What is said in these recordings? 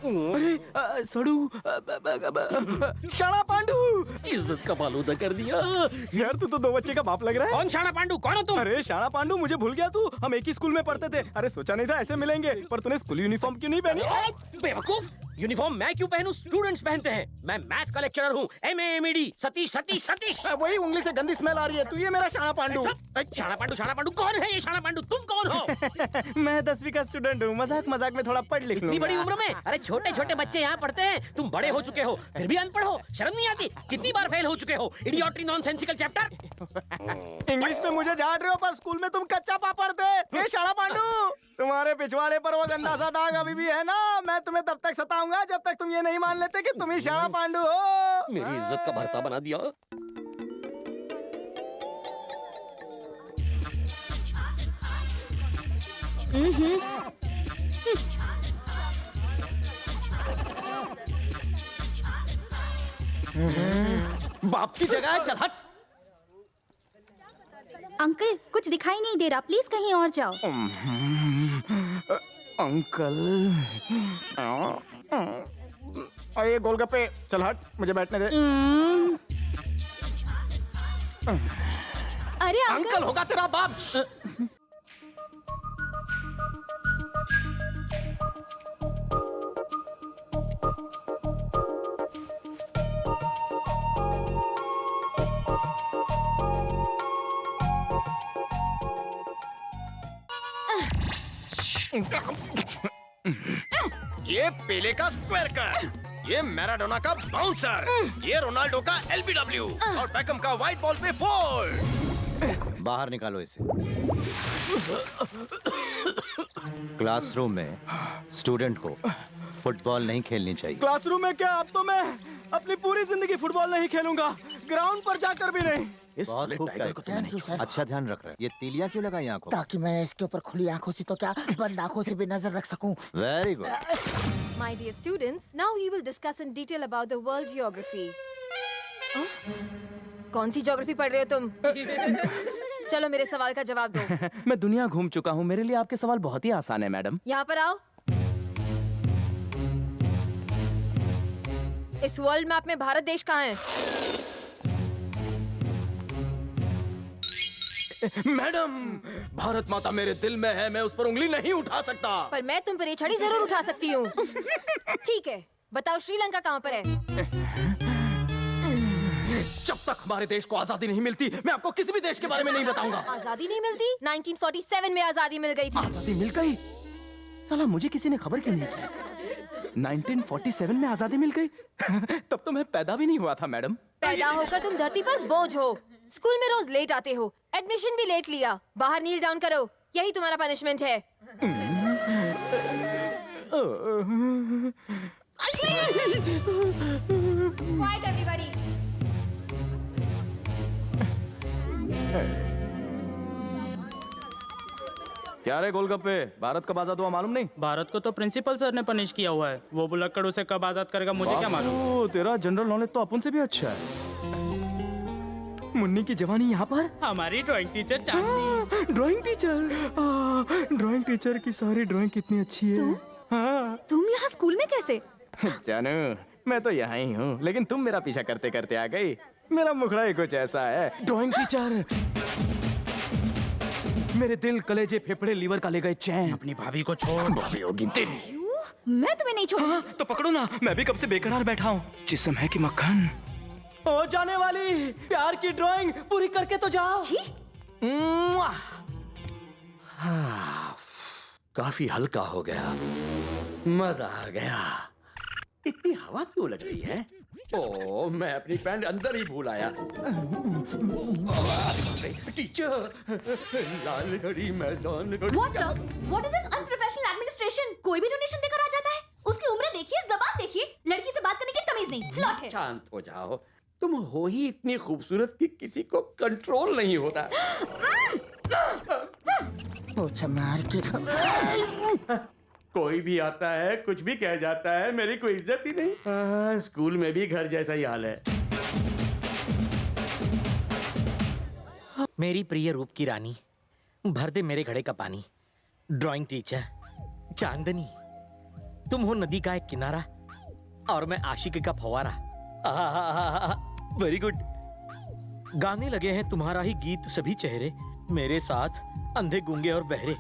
अरे सड़ू शाणा पांडू, इज्जत का फालूदा कर दिया। यार तू तो दो बच्चे का बाप लग रहा है। कौन शाणा पांडू, कौन हो तुम? अरे शाणा पांडू, मुझे भूल गया तू, हम एक ही स्कूल में पढ़ते थे। अरे सोचा नहीं था ऐसे मिलेंगे, पर तूने स्कूल यूनिफॉर्म क्यों नहीं पहनी? बेवकूफ, यूनिफॉर्म मैं क्यों पहनूं? स्टूडेंट्स पहनते हैं। मैं मैथ का लेक्चरर हूँ, MA सतीश सतीश सतीश। वही उंगली से गंदी स्मेल आ रही है। तू ये मेरा शाणा पांडू। शाणा पांडू कौन है? ये शाणा पांडू तुम कौन हो? मैं 10वीं का स्टूडेंट हूँ, मजाक मजाक में थोड़ा पढ़ लिख इतनी बड़ी उम्र में? अरे छोटे छोटे बच्चे यहाँ पढ़ते हैं, तुम बड़े हो चुके हो फिर भी अनपढ़ हो। शर्म नहीं आती? कितनी बार फेल हो चुके हो? इडियोट्री नॉनसेंसिकल चैप्टर। इंग्लिश में मुझे झाड़ रहे हो, पर स्कूल में तुम कच्चा पापड़ थे। ये शाणा पांडू, तुम्हारे पिछवाड़े पर वो गंदा सा दाग अभी भी है ना। मैं तुम्हें तब तक सताऊंगा जब तक तुम ये नहीं मान लेते कि तुम ही शाणा पांडू हो। मेरी इज्जत का भरता बना दिया। बाप की जगह है, चल हट। अंकल कुछ दिखाई नहीं दे रहा, प्लीज कहीं और जाओ। अंकल, ये गोलगप्पे, चल हट, मुझे बैठने दे। अरे अंकल होगा तेरा बाप। ये पेले का स्क्वायर कट, ये मैराडोना का बाउंसर, ये रोनाल्डो का LBW और बेकम का व्हाइट बॉल पे 4। बाहर निकालो इसे। क्लासरूम में स्टूडेंट को फुटबॉल नहीं खेलनी चाहिए। क्लासरूम में क्या? अब तो मैं अपनी पूरी जिंदगी फुटबॉल नहीं खेलूंगा, ग्राउंड पर जाकर भी नहीं। बहुत खूब टाइप। अच्छा ध्यान रख रहा है। ये तीलियां क्यों लगाई आंखों? ताकि मैं इसके ऊपर खुली आंखों से तो क्या बंद आंखों से भी नजर रख सकूं। Very good. My dear students, now we will discuss in detail about the world geography. कौन सी ज्योग्राफी पढ़ रहे हो तुम? चलो मेरे सवाल का जवाब दो। मैं दुनिया घूम चुका हूँ, मेरे लिए आपके सवाल बहुत ही आसान है मैडम। यहाँ पर आओ। इस वर्ल्ड मैप में भारत देश कहाँ है? मैडम, भारत माता मेरे दिल में है, मैं उस पर उंगली नहीं उठा सकता। पर मैं तुम पर ये छड़ी जरूर उठा सकती हूँ। ठीक है, बताओ श्रीलंका कहाँ पर है? जब तक हमारे देश को आजादी नहीं मिलती, मैं आपको किसी भी देश के बारे में नहीं बताऊंगा। आजादी नहीं मिलती? 1947 में आजादी मिल गई थी। आजादी मिल गई? साला मुझे किसी ने खबर क्यों नहीं की? 1947 में आजादी मिल गई? तब तो मैं पैदा भी नहीं हुआ था मैडम। पैदा होकर तुम धरती पर बोझ हो। स्कूल में रोज लेट आते हो, एडमिशन भी लेट लिया। बाहर नील डाउन करो, यही तुम्हारा पनिशमेंट है। Quiet everybody. क्या रे गोलगप्पे, भारत कब आजाद हुआ मालूम नहीं? भारत को तो प्रिंसिपल सर ने पनिश किया हुआ है। वो बुलक्कड़ उसे कब आजाद करेगा मुझे क्या मालूम। तेरा जनरल नॉलेज तो अपन से भी अच्छा है। मुन्नी की जवानी यहाँ पर? हमारी ड्राइंग टीचर चांदनी। ड्राइंग टीचर, ड्राइंग टीचर की सारी ड्राइंग कितनी अच्छी है। तुम यहाँ स्कूल में कैसे? जानू, मैं तो यहाँ ही हूँ, लेकिन तुम मेरा पीछा करते करते आ गई। मेरा मुखड़ा ही कुछ ऐसा है। ड्राइंग टीचर, मेरे दिल, कलेजे, फेफड़े, लीवर का ले गए चैन। अपनी भाभी को छोड़। भाभी होगी तेरी। मैं तुम्हें नहीं छोड़ूंगा। तो पकड़ो ना, मैं भी कब से बेकरार बैठा हूँ। जिस्म है कि मक्खन। हो जाने वाली प्यार की ड्राइंग पूरी करके तो जाओ। काफी हल्का हो गया, मजा आ गया। इतनी हवा क्यों लग रही है? ओ, मैं अपनी पैंट अंदर ही भूल आया। टीचर, लाल घड़ी मैदान घड़ी। What's up? What is this unprofessional administration? कोई भी डोनेशन देकर आ जाता है। उसकी उम्र देखिए, जबान देखिए, लड़की से बात करने की तमीज नहीं। फ्लॉट है। शांत हो जाओ, तुम हो ही इतनी खूबसूरत कि किसी को कंट्रोल नहीं होता। पूछा मार के। कोई भी आता है, कुछ भी कह जाता है, मेरी कोई इज्जत ही नहीं। स्कूल में भी घर जैसा ही हाल है। मेरी प्रिय रूप की रानी, भर दे मेरे घड़े का पानी। ड्राइंग टीचर चांदनी, तुम हो नदी का एक किनारा और मैं आशिकी का फवारा। Very good. गाने लगे हैं तुम्हारा ही गीत सभी चेहरे, मेरे साथ अंधे गूंगे और बहरे।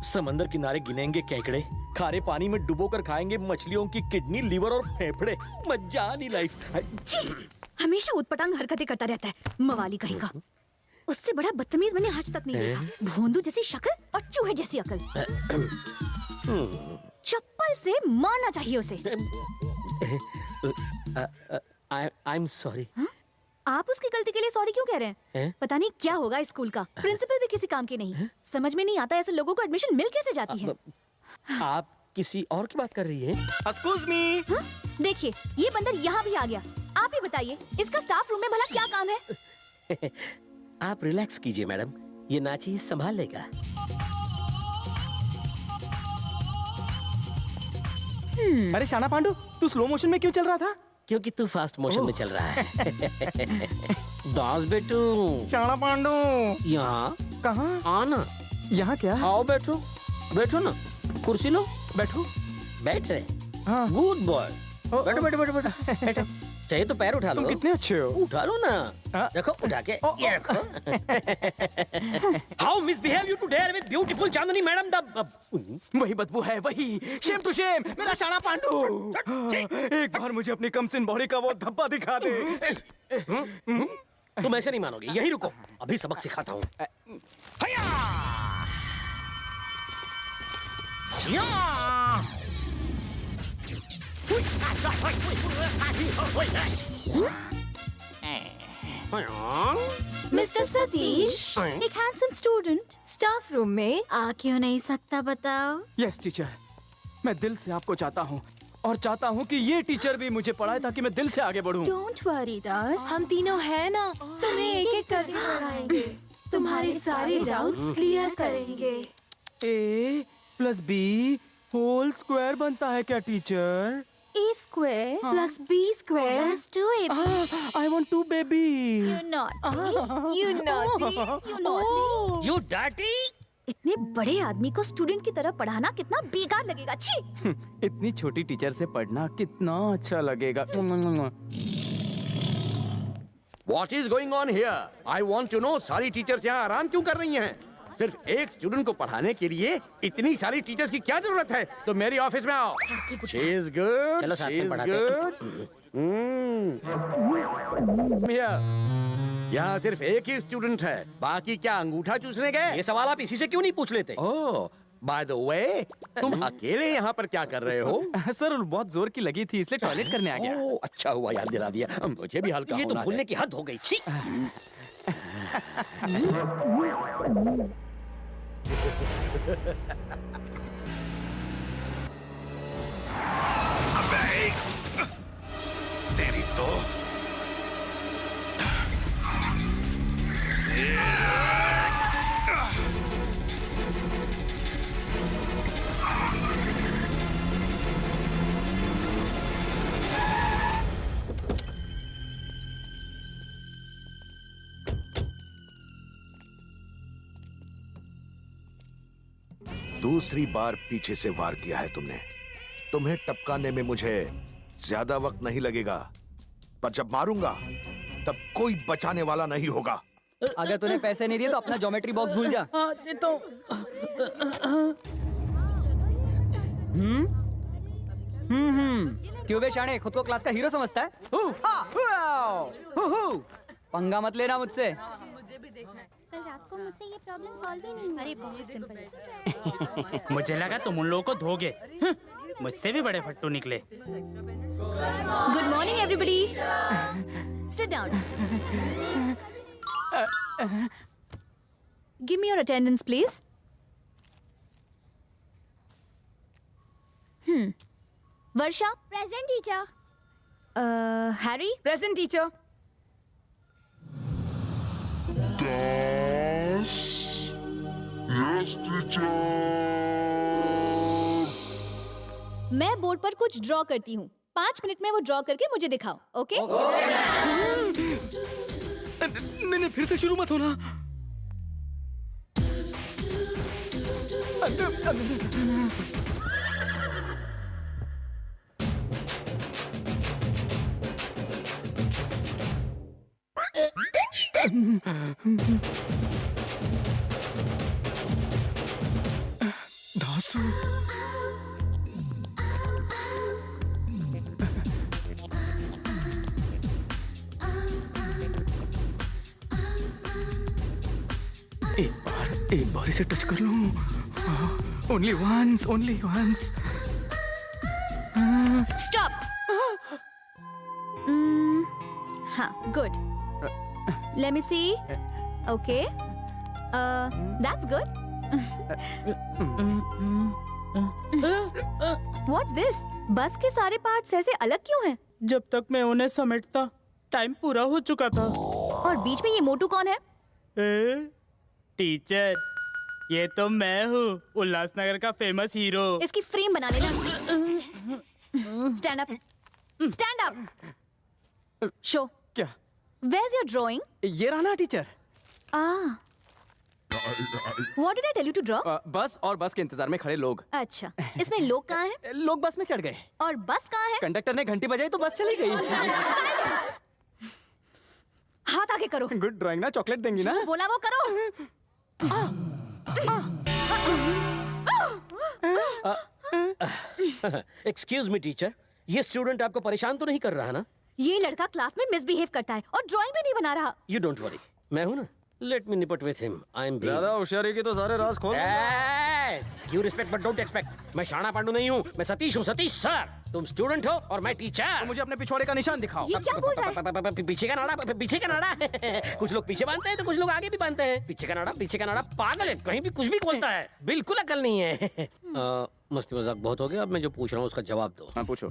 समंदर किनारे गिनेंगे केकड़े, खारे पानी में डुबो कर खाएंगे मछलियों की किडनी, लीवर और फेफड़े। मजानी लाइफ। छी, हमेशा उटपटांग हरकतें करता रहता है, मवाली कहीं का। उससे बड़ा बदतमीज मैंने आज तक नहीं देखा। भोंदू जैसी शक्ल और चूहे जैसी अकल। चप्पल से मारना चाहिए उसे। I am sorry. आप उसकी गलती के लिए सॉरी क्यों कह रहे हैं? पता नहीं क्या होगा इस स्कूल का। प्रिंसिपल भी किसी काम के नहीं। समझ में नहीं आता ऐसे लोगों को एडमिशन मिल कैसे जाती है। आप किसी और की बात कर रही हैं? Excuse me. देखिए, ये बंदर यहाँ भी आ गया। आप ही बताइए, इसका स्टाफ रूम में भला क्या काम है? आप रिलैक्स कीजिए मैडम, ये नाची संभाल लेगा। अरे शाना पांडू, तू स्लो मोशन में क्यों चल रहा था? क्योंकि तू फास्ट मोशन में चल रहा है। दास बेटू। शाना पांडू। यहाँ कहाँ? आना। यहाँ क्या? आओ बैठो, बैठो ना, कुर्सी लो, बैठो। बैठ रहे। हाँ। Good boy. बैठो बैठो बैठो बैठो। चाहिए तो पैर उठा लो। तुम कितने अच्छे हो। उठा लो ना। हाँ। रखो उठा के। ये रखो। How misbehave you to dare with beautiful Chandni madam the. वही बदबू है, वही। शेम टू शेम, मेरा शाना पांडू। एक बार मुझे अपनी कमसिन बॉडी का वो धब्बा दिखा दे। तुम ऐसे नहीं मानोगे, यही रुको, अभी सबक सिखाता हूँ। मिस्टर सतीश, एक हैंडसम स्टूडेंट स्टाफ रूम में आ क्यों नहीं सकता बताओ? यस टीचर, मैं दिल से आपको चाहता हूँ और चाहता हूँ कि ये टीचर भी मुझे पढ़ाए ताकि मैं दिल से आगे बढ़ूँ। डोंट वरी दास, हम तीनों हैं ना, तुम्हें एक एक करके पढ़ाएंगे, तुम्हारे सारे डाउट्स क्लियर करेंगे। A + B होल स्क्वायर बनता है क्या teacher? A square plus B square. plus 2AB. I want to baby. You naughty. You naughty. You naughty. You dirty? इतने बड़े आदमी को स्टूडेंट की तरह पढ़ाना कितना बेकार लगेगा। छी! इतनी छोटी टीचर से पढ़ना कितना अच्छा लगेगा। What is going on here? I want to know. सारी टीचर्स यहाँ आराम क्यों कर रही हैं? सिर्फ एक स्टूडेंट को पढ़ाने के लिए इतनी सारी टीचर्स की क्या जरूरत है? तो मेरी ऑफिस में आओ। She is good. चलो साथ She में is पढ़ाते good. यहाँ सिर्फ एक ही स्टूडेंट है, बाकी क्या अंगूठा चूसने गए? ये सवाल आप इसी से क्यों नहीं पूछ लेते? ओह, बाय द वे, तुम अकेले यहाँ पर क्या कर रहे हो? सर बहुत जोर की लगी थी इसलिए टॉयलेट करने आ गया। ओह, अच्छा हुआ याद दिला दिया, मुझे भी हल्का ये तो होना भूलने है। की हद हो गई। छी! तेरी तो दूसरी बार पीछे से वार किया है तुमने। तुम्हें टपकाने में मुझे ज्यादा वक्त नहीं लगेगा, पर जब मारूंगा तब कोई बचाने वाला नहीं होगा। अगर तूने पैसे नहीं दिए तो अपना ज्योमेट्री बॉक्स भूल जा। क्यों बे शाणे, खुद को क्लास का हीरो समझता है? पंगा मत लेना मुझसे। कल रात को मुझसे ये प्रॉब्लम सॉल्व ही नहीं हुई। अरे बहुत सिंपल है। मुझे लगा तुम उन लोगों को धोगे। मुझसे भी बड़े फट्टू निकले। Good morning everybody. Sit down. Give me your attendance please. Varsha present teacher. Harry present teacher. मैं बोर्ड पर कुछ ड्रॉ करती हूँ, 5 मिनट में वो ड्रॉ करके मुझे दिखाओ। ओके? नहीं, फिर से शुरू मत होना। दासू एक बार इसे टच कर लूं। Only once, only once. Stop. हाँ, good. Let me see. Okay, that's good. What's this? बस के सारे पार्ट्स ऐसे अलग क्यों हैं? जब तक मैं उन्हें समेटता टाइम पूरा हो चुका था। और बीच में ये मोटू कौन है? टीचर, ये तो मैं हूँ, उल्लासनगर का फेमस हीरो। इसकी फ्रेम बना लेना। Stand up, stand up. Show. क्या? Where's your drawing? ये रहा ना teacher. Ah. What did I tell you to draw? बस और बस के इंतजार में खड़े लोग। अच्छा, इसमें लोग कहाँ हैं? लोग बस में चढ़ गए। और बस कहाँ है? कंडक्टर ने घंटी बजाई तो बस चली गई। हाथ आगे करो। गुड ड्राइंग ना, चॉकलेट देंगी ना? जो बोला वो करो। एक्सक्यूज मी टीचर, ये स्टूडेंट आपको परेशान तो नहीं कर रहा ना? ये लड़का क्लास में मिसबिहेव करता है और ड्राइंग भी नहीं बना रहा। यू डोंट वरी, मैं हूं ना। लेट मी निपट विथ हिम। आई एम होशियारी की तो सारे राज खोल। You respect but don't expect. मैं शाना पांडु नहीं हूँ, मैं सतीश हूँ, सतीश सर। तुम स्टूडेंट हो और मैं टीचर। मुझे अपने पिछवाड़े का निशान दिखाओ। ये क्या बोल रहा है? पीछे का नाड़ा, पीछे का नाड़ा। कुछ लोग पीछे बांधते हैं तो कुछ लोग आगे भी बांधते हैं। पीछे का नाड़ा, पीछे का नाड़ा। पागल है, कहीं भी कुछ भी बोलता है। बिल्कुल अकल नहीं है। मस्ती मजाक बहुत हो गया, अब मैं जो पूछ रहा हूँ उसका जवाब दो। हाँ, पूछो।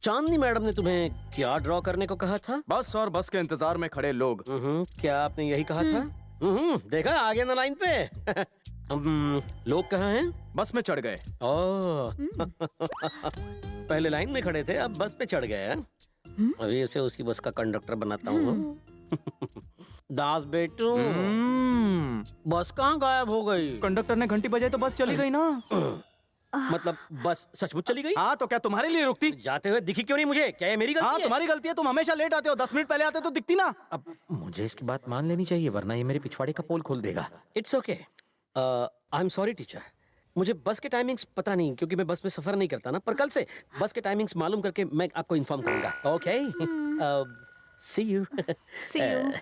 चांदनी मैडम ने तुम्हें क्या ड्रॉ करने को कहा था? बस और बस के इंतजार में खड़े लोग। क्या आपने यही कहा था? देखा आगे ना लाइन पे। लोग कहाँ हैं? बस में चढ़ गए। पहले लाइन में खड़े थे, अब बस पे चढ़ गए हैं। अभी इसे उसी बस का कंडक्टर बनाता हूँ। दास बेटू, बस कहाँ गायब हो गई? कंडक्टर ने घंटी बजाई तो बस चली गई ना। मतलब बस सचमुच चली गई? हाँ, तो क्या तुम्हारे लिए रुकती? जाते हुए दिखी क्यों नहीं मुझे? क्या ये मेरी गलती हाँ, है? तुम्हारी गलती है। तुम हमेशा लेट आते हो। 10 मिनट पहले आते तो दिखती ना। अब मुझे इसकी बात मान लेनी चाहिए, वरना ये मेरे पिछवाड़े का पोल खोल देगा। It's okay, I am sorry teacher. मुझे बस के टाइमिंग्स पता नहीं, क्योंकि मैं बस में सफर नहीं करता ना। पर कल से बस के टाइमिंग्स मालूम करके मैं आपको इन्फॉर्म करूंगा। Okay, see you. See you.